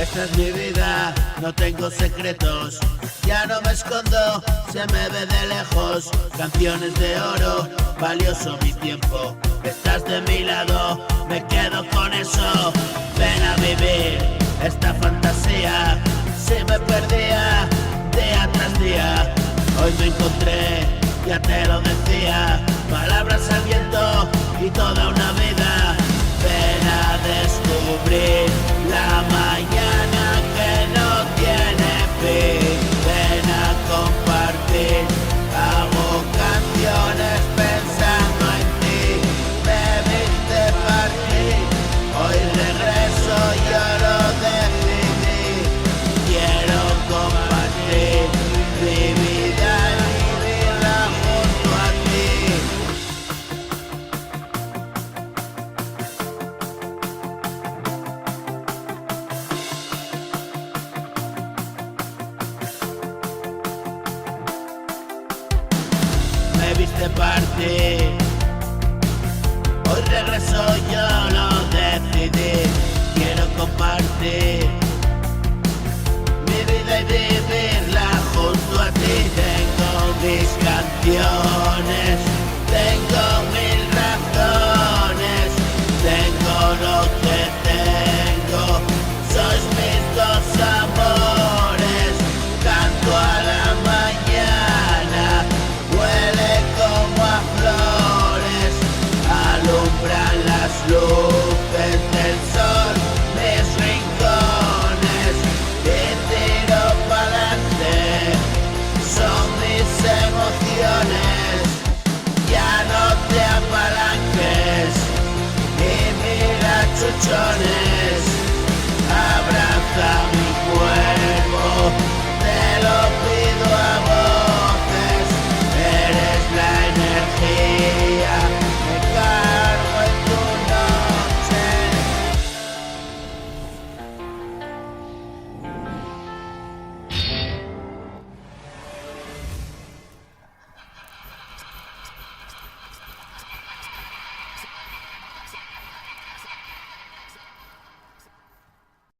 Esta es mi vida, no tengo secretos. Ya no me escondo, se me ve de lejos. Canciones de oro, valioso mi tiempo. Estás de mi lado, me quedo con eso. Ven a vivir esta fantasía. Si me perdía día tras día, hoy me encontré, ya te lo decía. Palabras al viento y toda una vida. Ven a descubrir la mañana que no tiene fin. Ven a compartir, hago canciones pensando en ti. Me viste partir, hoy regreso, yo lo decidí. Quiero compartir mi vida y vivirla junto a ti. Me viste partir, hoy regreso, yo lo decidí. Quiero compartir mi vida y vivirla junto a ti. Tengo mis canciones, tengo mil razones, tengo lo que tengo, sois mis dos amores. Canto a la mañana, huele como a flores, alumbran las luces del sol mis rincones y tiro pa'lante, son mis emociones. Ya no te apalanques y mira chuchones.